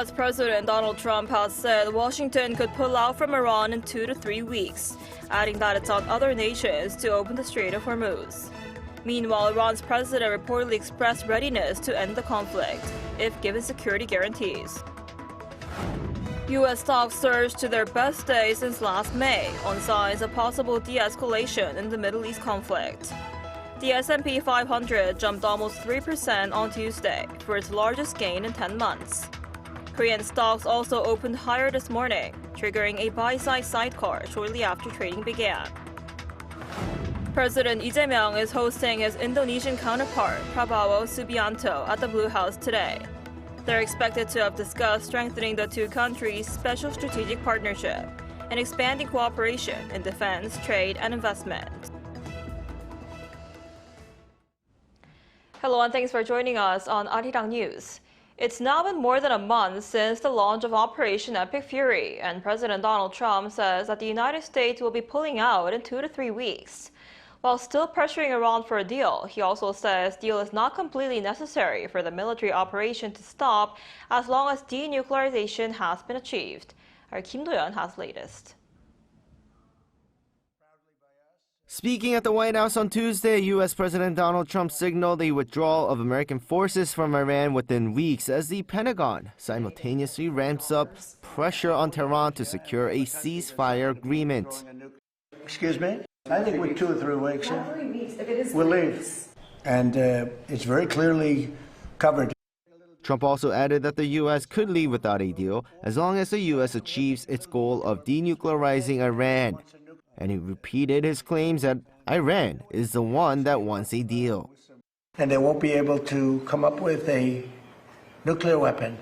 U.S. President Donald Trump has said Washington could pull out from Iran in 2 to 3 weeks, adding that it's on other nations to open the Strait of Hormuz. Meanwhile, Iran's president reportedly expressed readiness to end the conflict, if given security guarantees. U.S. stocks surged to their best day since last May on signs of possible de-escalation in the Middle East conflict. The S&P 500 jumped almost 3% on Tuesday for its largest gain in 10 months. Korean stocks also opened higher this morning, triggering a buy-side sidecar shortly after trading began. President Lee Jae-myung is hosting his Indonesian counterpart, Prabowo Subianto, at the Blue House today. They're expected to have discussed strengthening the two countries' special strategic partnership and expanding cooperation in defense, trade, and investment. Hello and thanks for joining us on Arirang News. It's now been more than a month since the launch of Operation Epic Fury, and President Donald Trump says that the United States will be pulling out in 2 to 3 weeks. While still pressuring Iran for a deal, he also says deal is not completely necessary for the military operation to stop as long as denuclearization has been achieved. Our Kim Do-yeon has latest. Speaking at the White House on Tuesday, U.S. President Donald Trump signaled a withdrawal of American forces from Iran within weeks as the Pentagon simultaneously ramps up pressure on Tehran to secure a ceasefire agreement. Excuse me? I think with 2 or 3 weeks, Not 3 weeks, if it is we'll leave. And it's very clearly covered. Trump also added that the U.S. could leave without a deal as long as the U.S. achieves its goal of denuclearizing Iran. And he repeated his claims that Iran is the one that wants a deal. And they won't be able to come up with a nuclear weapon.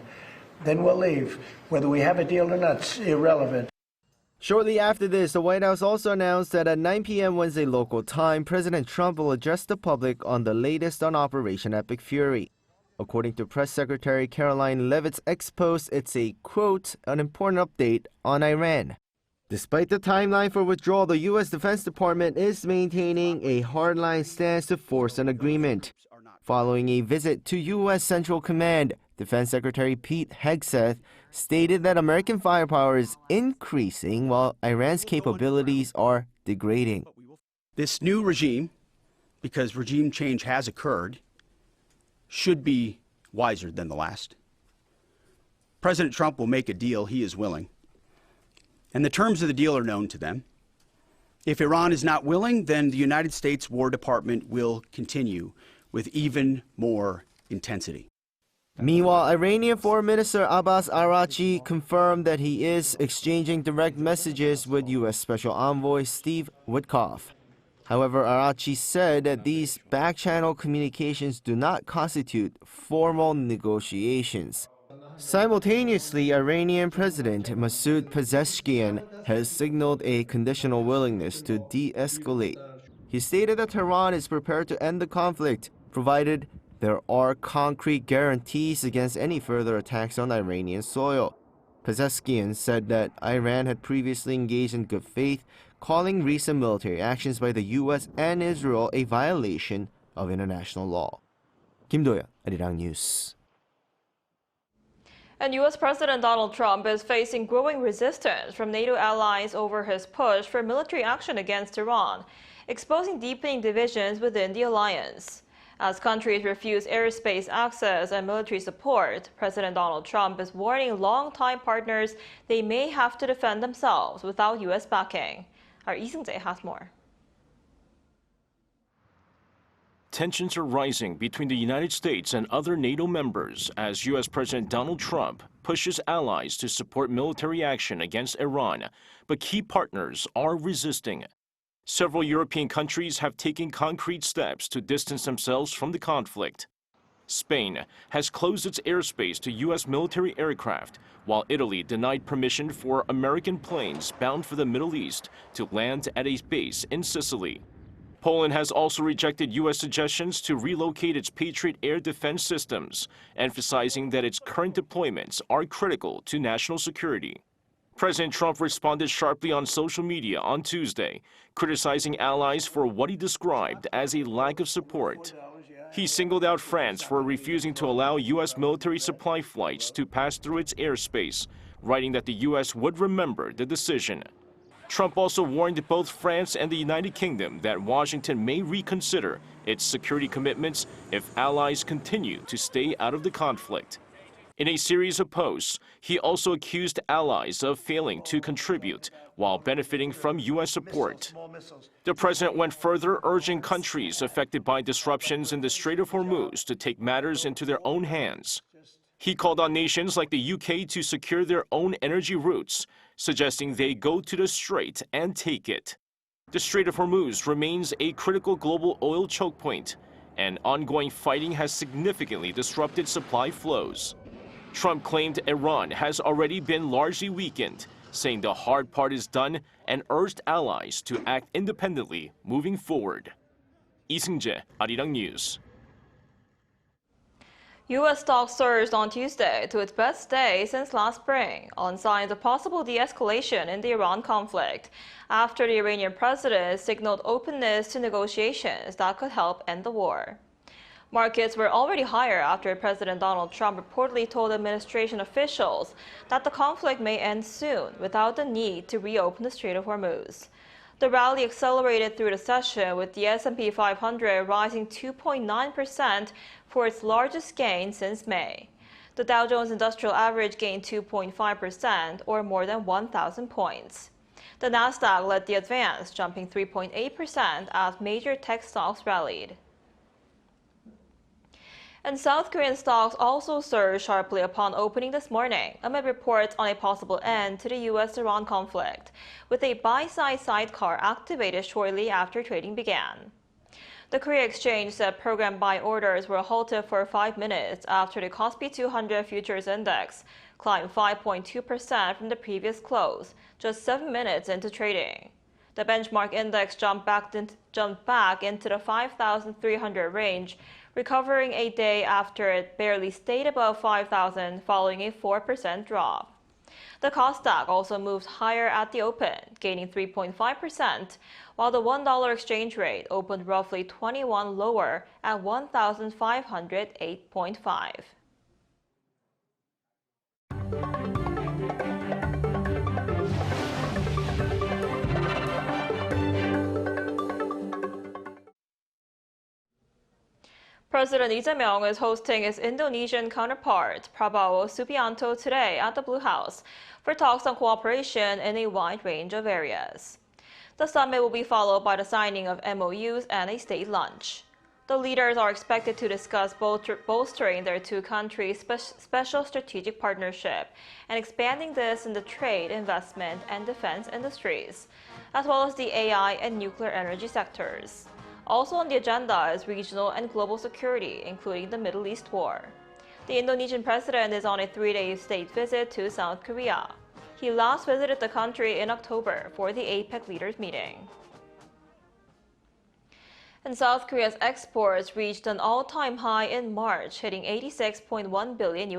Then we'll leave. Whether we have a deal or not, it's irrelevant. Shortly after this, the White House also announced that at 9 p.m. Wednesday local time, President Trump will address the public on the latest on Operation Epic Fury. According to Press Secretary Caroline Leavitt's ex-post, it's a, quote, an important update on Iran. Despite the timeline for withdrawal, the U.S. Defense Department is maintaining a hardline stance to force an agreement. Following a visit to U.S. Central Command, Defense Secretary Pete Hegseth stated that American firepower is increasing while Iran's capabilities are degrading. This new regime, because regime change has occurred, should be wiser than the last. President Trump will make a deal he is willing. And the terms of the deal are known to them. If Iran is not willing, then the United States War Department will continue with even more intensity. Meanwhile, Iranian Foreign Minister Abbas Araghchi confirmed that he is exchanging direct messages with U.S. Special Envoy Steve Witkoff. However, Araghchi said that these back-channel communications do not constitute formal negotiations. Simultaneously, Iranian President Masoud Pezeshkian has signaled a conditional willingness to de-escalate. He stated that Tehran is prepared to end the conflict, provided there are concrete guarantees against any further attacks on Iranian soil. Pezeshkian said that Iran had previously engaged in good faith, calling recent military actions by the U.S. and Israel a violation of international law. Kim Do-yeon, Arirang News. And U.S. President Donald Trump is facing growing resistance from NATO allies over his push for military action against Iran, exposing deepening divisions within the alliance. As countries refuse airspace access and military support, President Donald Trump is warning longtime partners they may have to defend themselves without U.S. backing. Our Lee Seung-jae has more. Tensions are rising between the United States and other NATO members as U.S. President Donald Trump pushes allies to support military action against Iran, but key partners are resisting. Several European countries have taken concrete steps to distance themselves from the conflict. Spain has closed its airspace to U.S. military aircraft, while Italy denied permission for American planes bound for the Middle East to land at a base in Sicily. Poland has also rejected U.S. suggestions to relocate its Patriot air defense systems, emphasizing that its current deployments are critical to national security. President Trump responded sharply on social media on Tuesday, criticizing allies for what he described as a lack of support. He singled out France for refusing to allow U.S. military supply flights to pass through its airspace, writing that the U.S. would remember the decision. Trump also warned both France and the United Kingdom that Washington may reconsider its security commitments if allies continue to stay out of the conflict. In a series of posts, he also accused allies of failing to contribute while benefiting from U.S. support. The president went further, urging countries affected by disruptions in the Strait of Hormuz to take matters into their own hands. He called on nations like the UK to secure their own energy routes, suggesting they go to the strait and take it. The Strait of Hormuz remains a critical global oil choke point, and ongoing fighting has significantly disrupted supply flows. Trump claimed Iran has already been largely weakened, saying the hard part is done, and urged allies to act independently moving forward. Lee Seung-jae, Arirang News. U.S. stocks surged on Tuesday to its best day since last spring on signs of possible de-escalation in the Iran conflict after the Iranian president signaled openness to negotiations that could help end the war. Markets were already higher after President Donald Trump reportedly told administration officials that the conflict may end soon without the need to reopen the Strait of Hormuz. The rally accelerated through the session, with the S&P 500 rising 2.9% for its largest gain since May. The Dow Jones Industrial Average gained 2.5%, or more than 1,000 points. The Nasdaq led the advance, jumping 3.8% as major tech stocks rallied. And South Korean stocks also surged sharply upon opening this morning, amid reports on a possible end to the U.S. Iran conflict, with a buy-side sidecar activated shortly after trading began. The Korea Exchange said program buy orders were halted for 5 minutes after the KOSPI 200 futures index climbed 5.2% from the previous close, just 7 minutes into trading. The benchmark index jumped back into the 5,300 range, recovering a day after it barely stayed above 5,000 following a 4% drop. The Kosdaq also moved higher at the open, gaining 3.5%, while the $1 exchange rate opened roughly 21 lower at 1,508.5. President Lee Jae-myung is hosting his Indonesian counterpart, Prabowo Subianto, today at the Blue House for talks on cooperation in a wide range of areas. The summit will be followed by the signing of MOUs and a state lunch. The leaders are expected to discuss bolstering their two countries' special strategic partnership and expanding this in the trade, investment, and defense industries, as well as the AI and nuclear energy sectors. Also on the agenda is regional and global security, including the Middle East war. The Indonesian president is on a 3-day state visit to South Korea. He last visited the country in October for the APEC leaders meeting. And South Korea's exports reached an all-time high in March, hitting $86.1 billion.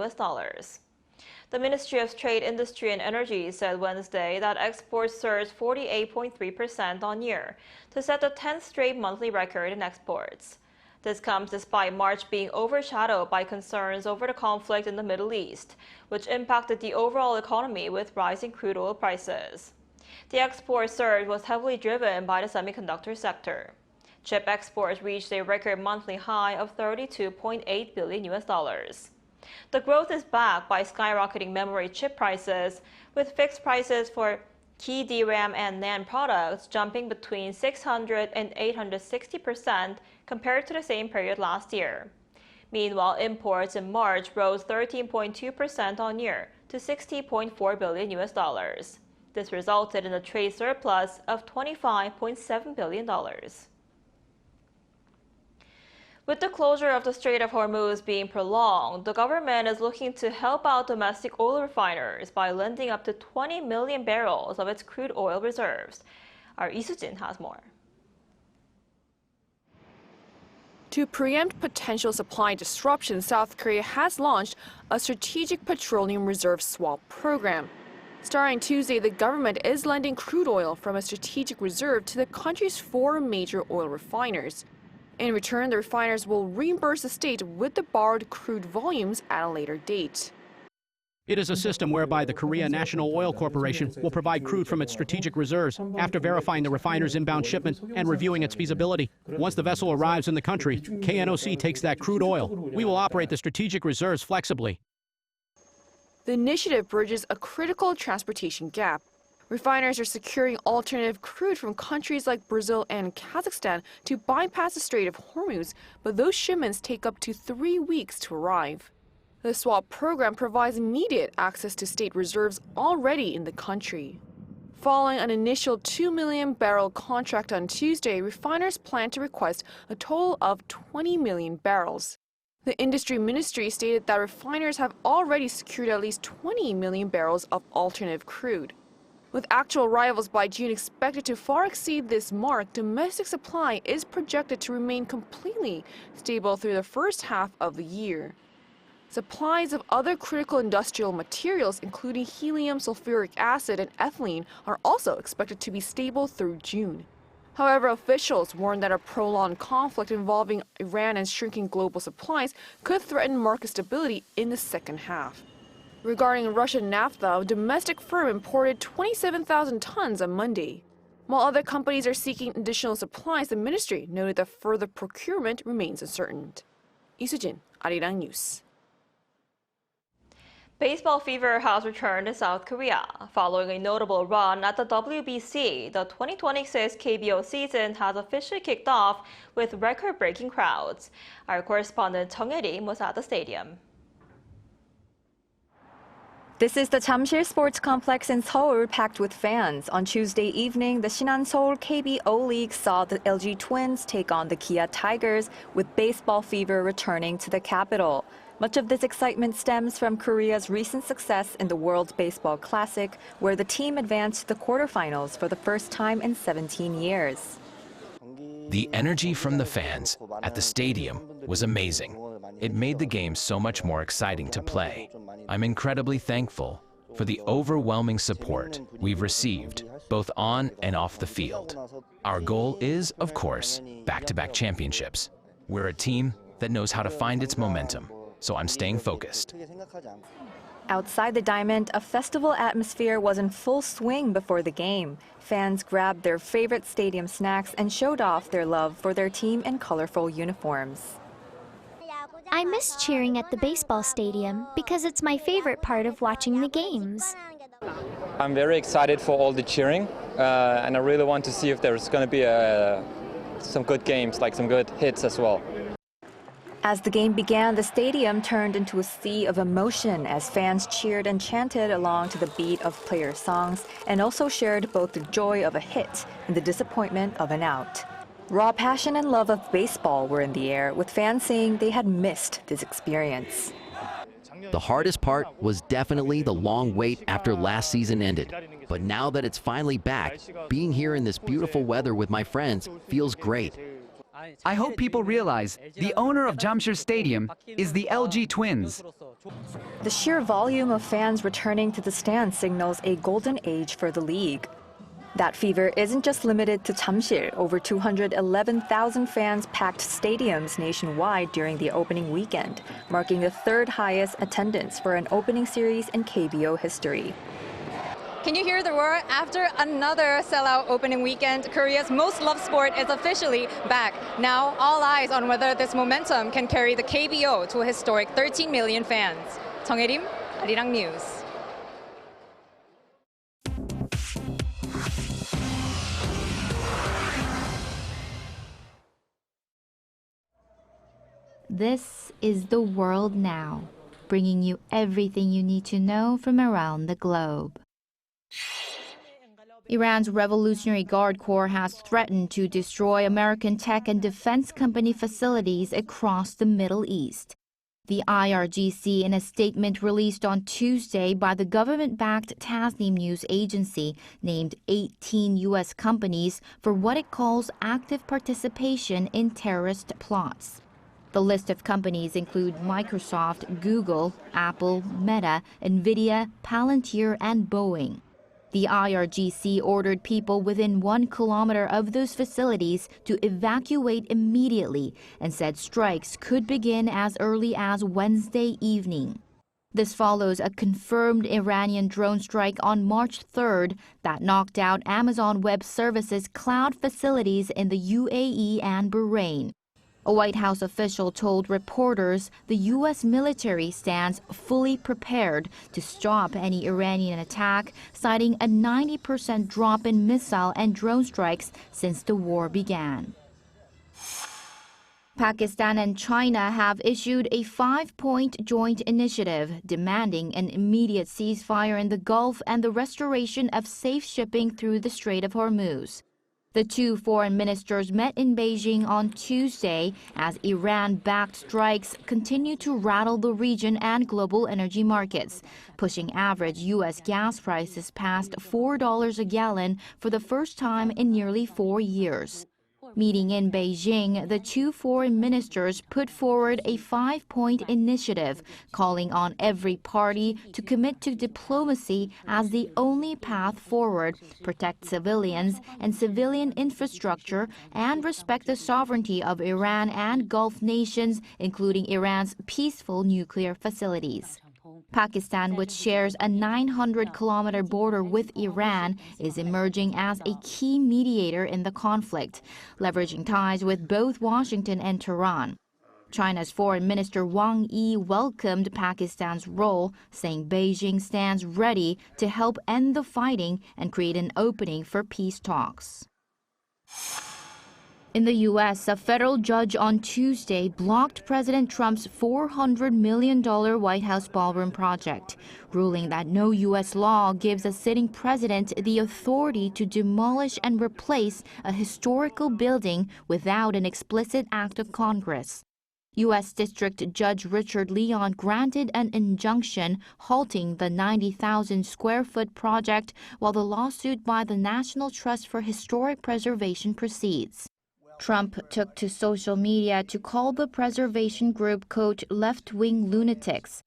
The Ministry of Trade, Industry and Energy said Wednesday that exports surged 48.3% on year to set the 10th straight monthly record in exports. This comes despite March being overshadowed by concerns over the conflict in the Middle East, which impacted the overall economy with rising crude oil prices. The export surge was heavily driven by the semiconductor sector. Chip exports reached a record monthly high of $32.8 billion. The growth is backed by skyrocketing memory chip prices, with fixed prices for key DRAM and NAND products jumping between 600 and 860% compared to the same period last year. Meanwhile, imports in March rose 13.2% on year to $60.4 billion. This resulted in a trade surplus of $25.7 billion. With the closure of the Strait of Hormuz being prolonged, the government is looking to help out domestic oil refiners by lending up to 20 million barrels of its crude oil reserves. Our Lee Soo-jin has more. To preempt potential supply disruptions, South Korea has launched a strategic petroleum reserve swap program. Starting Tuesday, the government is lending crude oil from a strategic reserve to the country's 4 major oil refiners. In return, the refiners will reimburse the state with the borrowed crude volumes at a later date. It is a system whereby the Korea National Oil Corporation will provide crude from its strategic reserves after verifying the refiner's inbound shipment and reviewing its feasibility. Once the vessel arrives in the country, KNOC takes that crude oil. We will operate the strategic reserves flexibly. The initiative bridges a critical transportation gap. Refiners are securing alternative crude from countries like Brazil and Kazakhstan to bypass the Strait of Hormuz, but those shipments take up to 3 weeks to arrive. The swap program provides immediate access to state reserves already in the country. Following an initial 2 million barrel contract on Tuesday, refiners plan to request a total of 20 million barrels. The industry ministry stated that refiners have already secured at least 20 million barrels of alternative crude. With actual arrivals by June expected to far exceed this mark, domestic supply is projected to remain completely stable through the first half of the year. Supplies of other critical industrial materials, including helium, sulfuric acid, and ethylene, are also expected to be stable through June. However, officials warn that a prolonged conflict involving Iran and shrinking global supplies could threaten market stability in the second half. Regarding Russian naphtha, a domestic firm imported 27,000 tons on Monday. While other companies are seeking additional supplies, the ministry noted that further procurement remains uncertain. Lee Soo-jin, Arirang News. Baseball fever has returned to South Korea. Following a notable run at the WBC, the 2026 KBO season has officially kicked off with record-breaking crowds. Our correspondent Chung Il-rim was at the stadium. This is the Jamsil Sports Complex in Seoul, packed with fans. On Tuesday evening, the Shinhan Seoul KBO League saw the LG Twins take on the Kia Tigers, with baseball fever returning to the capital. Much of this excitement stems from Korea's recent success in the World Baseball Classic, where the team advanced to the quarterfinals for the first time in 17 years. The energy from the fans at the stadium was amazing. It made the game so much more exciting to play. I'm incredibly thankful for the overwhelming support we've received, both on and off the field. Our goal is, of course, back-to-back championships. We're a team that knows how to find its momentum, so I'm staying focused. Outside the diamond, a festival atmosphere was in full swing before the game. Fans grabbed their favorite stadium snacks and showed off their love for their team in colorful uniforms. I miss cheering at the baseball stadium because it's my favorite part of watching the games. I'm very excited for all the cheering, and I really want to see if there's going to be some good games, like some good hits as well. As the game began, the stadium turned into a sea of emotion as fans cheered and chanted along to the beat of player songs and also shared both the joy of a hit and the disappointment of an out. Raw passion and love of baseball were in the air, with fans saying they had missed this experience. The hardest part was definitely the long wait after last season ended. But now that it's finally back, being here in this beautiful weather with my friends feels great. I hope people realize the owner of Jamsil Stadium is the LG Twins. The sheer volume of fans returning to the stands signals a golden age for the league. That fever isn't just limited to Jamsil. Over 211,000 fans packed stadiums nationwide during the opening weekend, marking the third highest attendance for an opening series in KBO history. Can you hear the roar? After another sellout opening weekend, Korea's most loved sport is officially back. Now, all eyes on whether this momentum can carry the KBO to a historic 13 million fans. Chung Il-rim, Arirang News. This is The World Now, bringing you everything you need to know from around the globe. Iran's Revolutionary Guard Corps has threatened to destroy American tech and defense company facilities across the Middle East. The IRGC, in a statement released on Tuesday by the government-backed Tasnim news agency, named 18 U.S. companies for what it calls active participation in terrorist plots. The list of companies include Microsoft, Google, Apple, Meta, Nvidia, Palantir, and Boeing. The IRGC ordered people within 1 kilometer of those facilities to evacuate immediately and said strikes could begin as early as Wednesday evening. This follows a confirmed Iranian drone strike on March 3rd that knocked out Amazon Web Services cloud facilities in the UAE and Bahrain. A White House official told reporters the U.S. military stands fully prepared to stop any Iranian attack, citing a 90% drop in missile and drone strikes since the war began. Pakistan and China have issued a 5-point joint initiative demanding an immediate ceasefire in the Gulf and the restoration of safe shipping through the Strait of Hormuz. The two foreign ministers met in Beijing on Tuesday as Iran-backed strikes continue to rattle the region and global energy markets, pushing average U.S. gas prices past $4 a gallon for the first time in nearly 4 years. Meeting in Beijing, the two foreign ministers put forward a 5-point initiative calling on every party to commit to diplomacy as the only path forward, protect civilians and civilian infrastructure, and respect the sovereignty of Iran and Gulf nations, including Iran's peaceful nuclear facilities. Pakistan, which shares a 900-kilometer border with Iran, is emerging as a key mediator in the conflict, leveraging ties with both Washington and Tehran. China's Foreign Minister Wang Yi welcomed Pakistan's role, saying Beijing stands ready to help end the fighting and create an opening for peace talks. In the U.S., a federal judge on Tuesday blocked President Trump's $400 million White House ballroom project, ruling that no U.S. law gives a sitting president the authority to demolish and replace a historical building without an explicit act of Congress. U.S. District Judge Richard Leon granted an injunction halting the 90,000-square-foot project while the lawsuit by the National Trust for Historic Preservation proceeds. Trump took to social media to call the preservation group, quote, left-wing lunatics.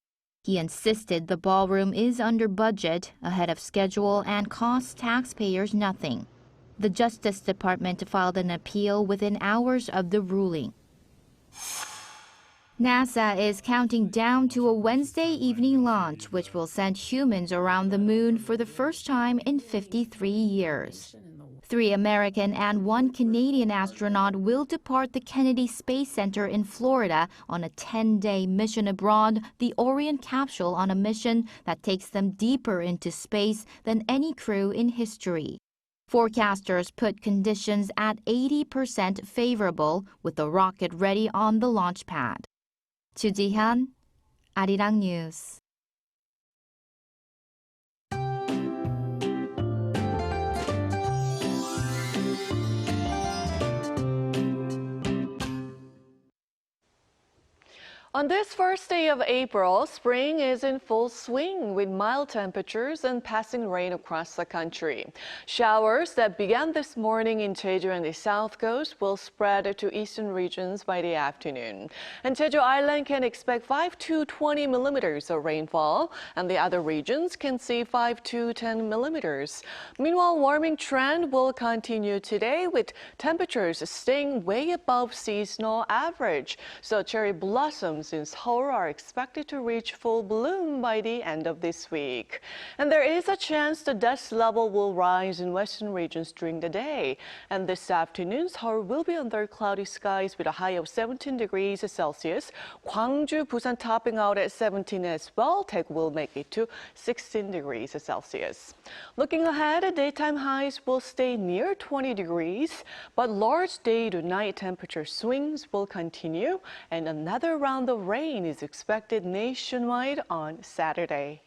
He insisted the ballroom is under budget, ahead of schedule, and costs taxpayers nothing. The Justice Department filed an appeal within hours of the ruling. NASA is counting down to a Wednesday evening launch, which will send humans around the moon for the first time in 53 years. 3 American and 1 Canadian astronaut will depart the Kennedy Space Center in Florida on a 10-day mission abroad, the Orion capsule on a mission that takes them deeper into space than any crew in history. Forecasters put conditions at 80% favorable, with the rocket ready on the launch pad. Chu Ji-hyun, Arirang News. On this first day of April, spring is in full swing with mild temperatures and passing rain across the country. Showers that began this morning in Jeju and the south coast will spread to eastern regions by the afternoon. And Jeju Island can expect 5 to 20 millimeters of rainfall, and the other regions can see 5 to 10 millimeters. Meanwhile, warming trend will continue today with temperatures staying way above seasonal average. So cherry blossoms in Seoul are expected to reach full bloom by the end of this week. And there is a chance the dust level will rise in western regions during the day. And this afternoon, Seoul will be under cloudy skies with a high of 17 degrees Celsius. Gwangju, Busan topping out at 17 as well. Taek will make it to 16 degrees Celsius. Looking ahead, daytime highs will stay near 20 degrees, but large day to night temperature swings will continue, and another round of rain is expected nationwide on Saturday.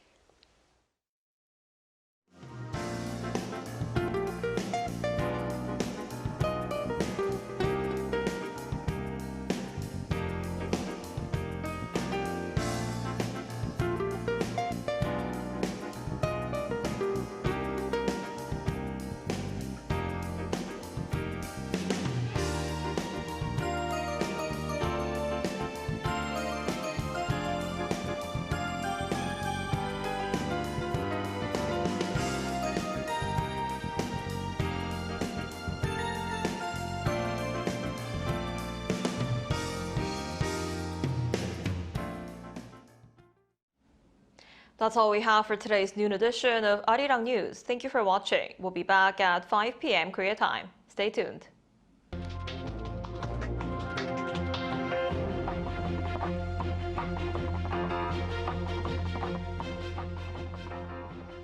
That's all we have for today's noon edition of Arirang News. Thank you for watching. We'll be back at 5 p.m. Korea time. Stay tuned.